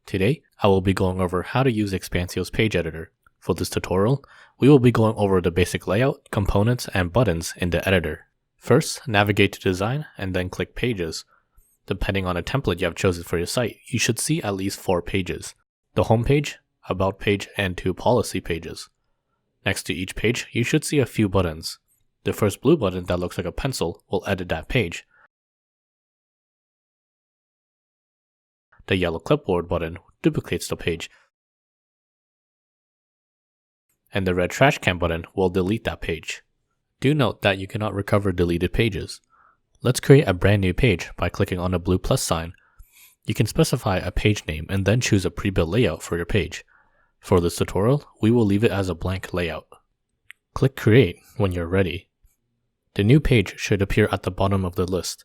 Today, I will be going over how to use Expancio's page editor. For this tutorial, we will be going over the basic layout, components, and buttons in the editor. First, navigate to Design and then click Pages. Depending on the template you have chosen for your site, you should see at least 4 pages. The home page, about page, and 2 policy pages. Next to each page, you should see a few buttons. The first blue button that looks like a pencil will edit that page. The yellow clipboard button duplicates the page. And the red trash can button will delete that page. Do note that you cannot recover deleted pages. Let's create a brand new page by clicking on the blue plus sign. You can specify a page name and then choose a pre-built layout for your page. For this tutorial, we will leave it as a blank layout. Click Create when you're ready. The new page should appear at the bottom of the list.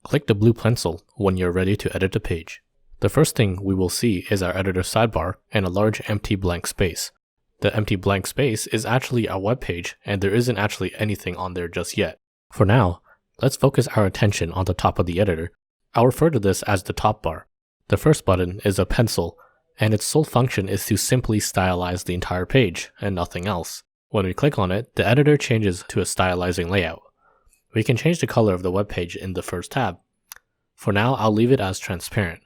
Click the blue pencil when you're ready to edit the page. The first thing we will see is our editor sidebar and a large empty blank space. The empty blank space is actually our web page and there isn't actually anything on there just yet. For now, let's focus our attention on the top of the editor. I'll refer to this as the top bar. The first button is a pencil, and its sole function is to simply stylize the entire page and nothing else. When we click on it, the editor changes to a stylizing layout. We can change the color of the web page in the first tab. For now, I'll leave it as transparent.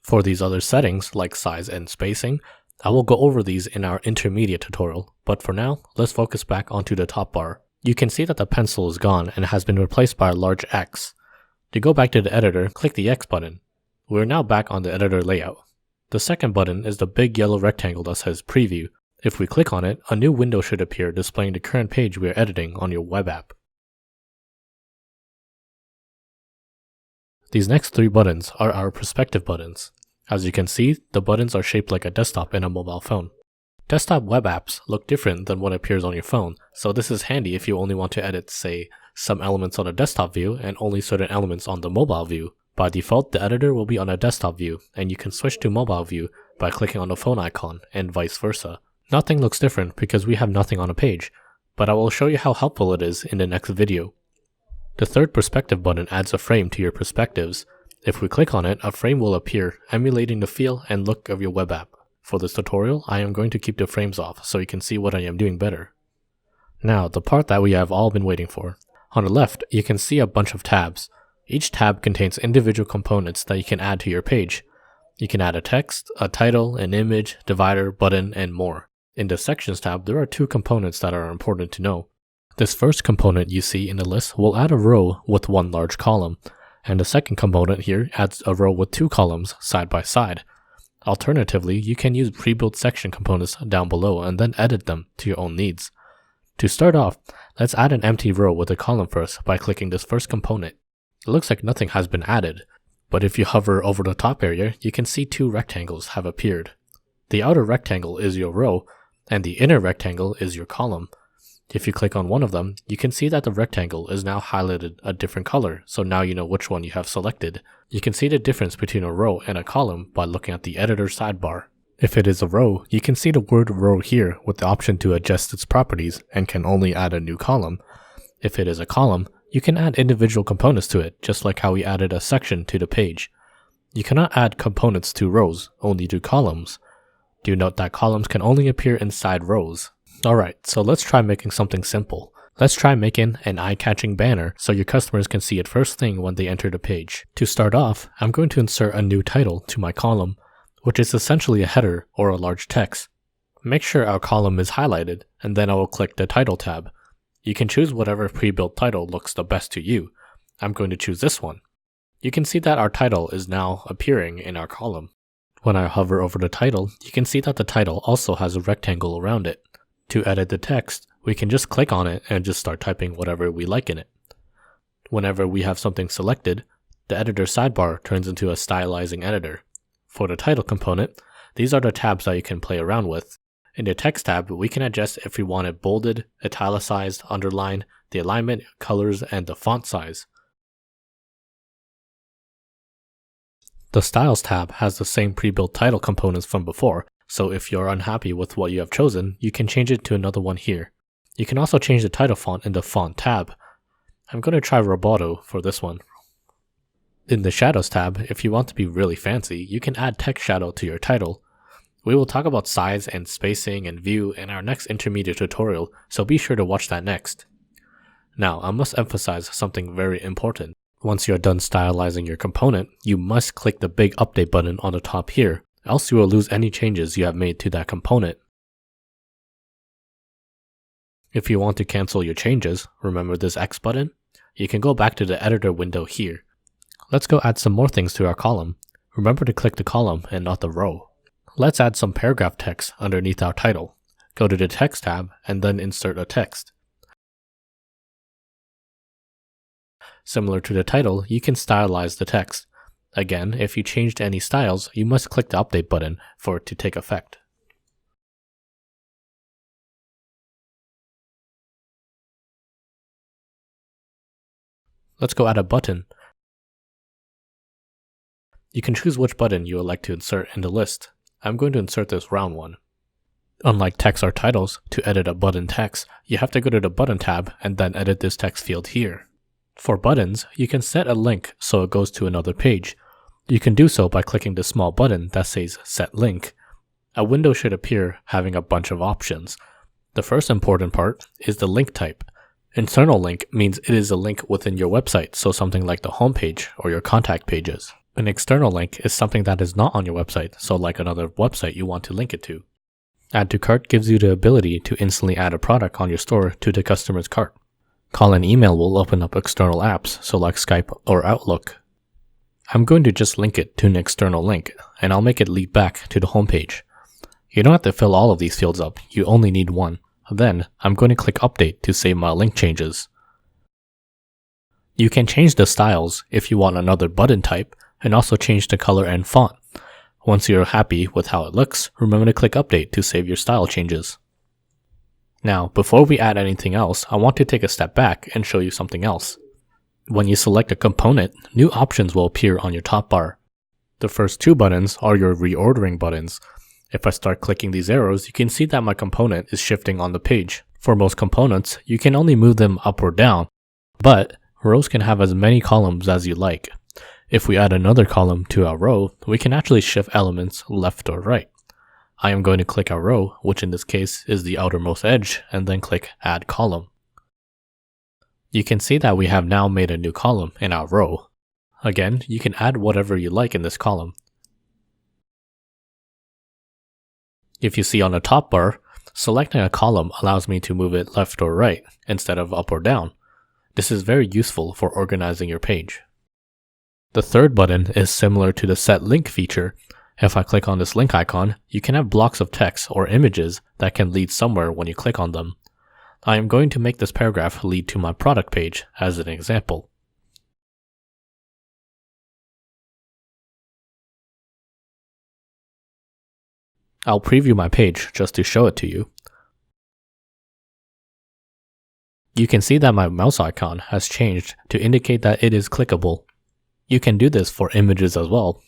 For these other settings, like size and spacing, I will go over these in our intermediate tutorial, but for now, let's focus back onto the top bar. You can see that the pencil is gone and has been replaced by a large X. To go back to the editor, click the X button. We're now back on the editor layout. The second button is the big yellow rectangle that says Preview. If we click on it, a new window should appear displaying the current page we are editing on your web app. These next 3 buttons are our perspective buttons. As you can see, the buttons are shaped like a desktop in a mobile phone. Desktop web apps look different than what appears on your phone, so this is handy if you only want to edit, say, some elements on a desktop view and only certain elements on the mobile view. By default, the editor will be on a desktop view, and you can switch to mobile view by clicking on the phone icon, and vice versa. Nothing looks different because we have nothing on a page, but I will show you how helpful it is in the next video. The third perspective button adds a frame to your perspectives. If we click on it, a frame will appear, emulating the feel and look of your web app. For this tutorial, I am going to keep the frames off so you can see what I am doing better. Now, the part that we have all been waiting for. On the left, you can see a bunch of tabs. Each tab contains individual components that you can add to your page. You can add a text, a title, an image, divider, button, and more. In the Sections tab, there are 2 components that are important to know. This first component you see in the list will add a row with 1 large column, and the second component here adds a row with 2 columns side by side. Alternatively, you can use pre-built section components down below and then edit them to your own needs. To start off, let's add an empty row with a column first by clicking this first component. It looks like nothing has been added, but if you hover over the top area, you can see 2 rectangles have appeared. The outer rectangle is your row, and the inner rectangle is your column. If you click on one of them, you can see that the rectangle is now highlighted a different color, so now you know which one you have selected. You can see the difference between a row and a column by looking at the editor sidebar. If it is a row, you can see the word row here with the option to adjust its properties and can only add a new column. If it is a column, you can add individual components to it, just like how we added a section to the page. You cannot add components to rows, only to columns. Do note that columns can only appear inside rows. Alright, so let's try making something simple. Let's try making an eye-catching banner so your customers can see it first thing when they enter the page. To start off, I'm going to insert a new title to my column, which is essentially a header or a large text. Make sure our column is highlighted, and then I will click the Title tab. You can choose whatever pre-built title looks the best to you. I'm going to choose this one. You can see that our title is now appearing in our column. When I hover over the title, you can see that the title also has a rectangle around it. To edit the text, we can just click on it and just start typing whatever we like in it. Whenever we have something selected, the editor sidebar turns into a stylizing editor. For the title component, these are the tabs that you can play around with. In the text tab, we can adjust if we want it bolded, italicized, underlined, the alignment, colors, and the font size. The Styles tab has the same pre-built title components from before, so if you're unhappy with what you have chosen, you can change it to another one here. You can also change the title font in the Font tab. I'm going to try Roboto for this one. In the Shadows tab, if you want to be really fancy, you can add text shadow to your title. We will talk about size and spacing and view in our next intermediate tutorial, so be sure to watch that next. Now, I must emphasize something very important. Once you're done stylizing your component, you must click the big update button on the top here, else you will lose any changes you have made to that component. If you want to cancel your changes, remember this X button? You can go back to the editor window here. Let's go add some more things to our column. Remember to click the column and not the row. Let's add some paragraph text underneath our title. Go to the text tab and then insert a text. Similar to the title, you can stylize the text. Again, if you changed any styles, you must click the update button for it to take effect. Let's go add a button. You can choose which button you would like to insert in the list. I'm going to insert this round one. Unlike text or titles, to edit a button text, you have to go to the button tab and then edit this text field here. For buttons, you can set a link so it goes to another page. You can do so by clicking the small button that says Set Link. A window should appear having a bunch of options. The first important part is the link type. Internal link means it is a link within your website, so something like the homepage or your contact pages. An external link is something that is not on your website, so like another website you want to link it to. Add to cart gives you the ability to instantly add a product on your store to the customer's cart. Call and email will open up external apps, so like Skype or Outlook. I'm going to just link it to an external link, and I'll make it lead back to the homepage. You don't have to fill all of these fields up, you only need one. Then, I'm going to click Update to save my link changes. You can change the styles if you want another button type, and also change the color and font. Once you're happy with how it looks, remember to click Update to save your style changes. Now, before we add anything else, I want to take a step back and show you something else. When you select a component, new options will appear on your top bar. The first two buttons are your reordering buttons. If I start clicking these arrows, you can see that my component is shifting on the page. For most components, you can only move them up or down, but rows can have as many columns as you like. If we add another column to our row, we can actually shift elements left or right. I am going to click our row, which in this case is the outermost edge, and then click Add Column. You can see that we have now made a new column in our row. Again, you can add whatever you like in this column. If you see on the top bar, selecting a column allows me to move it left or right instead of up or down. This is very useful for organizing your page. The third button is similar to the Set Link feature. If I click on this link icon, you can have blocks of text or images that can lead somewhere when you click on them. I am going to make this paragraph lead to my product page as an example. I'll preview my page just to show it to you. You can see that my mouse icon has changed to indicate that it is clickable. You can do this for images as well.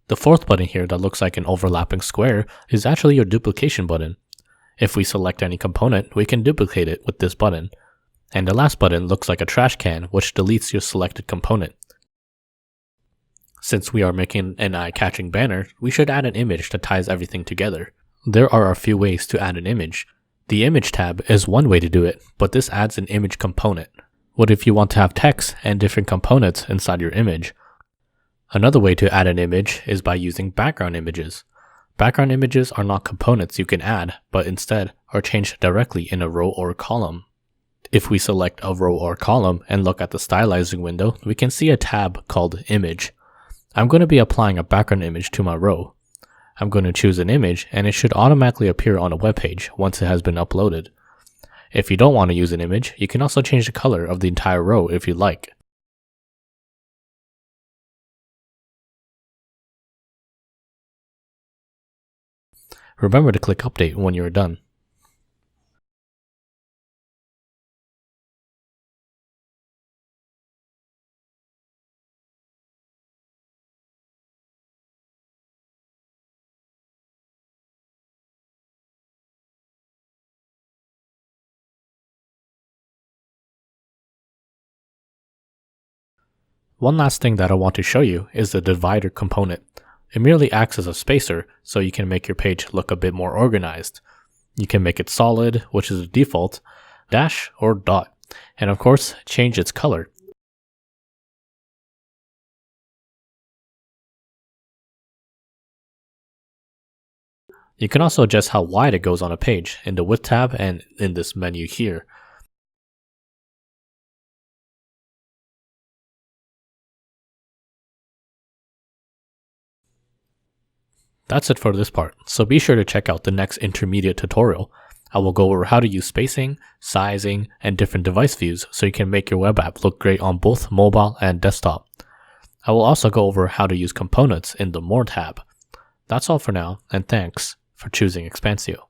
The fourth button here that looks like an overlapping square is actually your duplication button. If we select any component, we can duplicate it with this button. And the last button looks like a trash can, which deletes your selected component. Since we are making an eye-catching banner, we should add an image that ties everything together. There are a few ways to add an image. The Image tab is one way to do it, but this adds an image component. What if you want to have text and different components inside your image? Another way to add an image is by using background images. Background images are not components you can add, but instead are changed directly in a row or column. If we select a row or column and look at the stylizing window, we can see a tab called Image. I'm going to be applying a background image to my row. I'm going to choose an image and it should automatically appear on a web page once it has been uploaded. If you don't want to use an image, you can also change the color of the entire row if you like. Remember to click Update when you're done. One last thing that I want to show you is the divider component. It merely acts as a spacer, so you can make your page look a bit more organized. You can make it solid, which is the default, dash, or dot, and of course, change its color. You can also adjust how wide it goes on a page in the width tab and in this menu here. That's it for this part, so be sure to check out the next intermediate tutorial. I will go over how to use spacing, sizing, and different device views so you can make your web app look great on both mobile and desktop. I will also go over how to use components in the More tab. That's all for now, and thanks for choosing Expancio.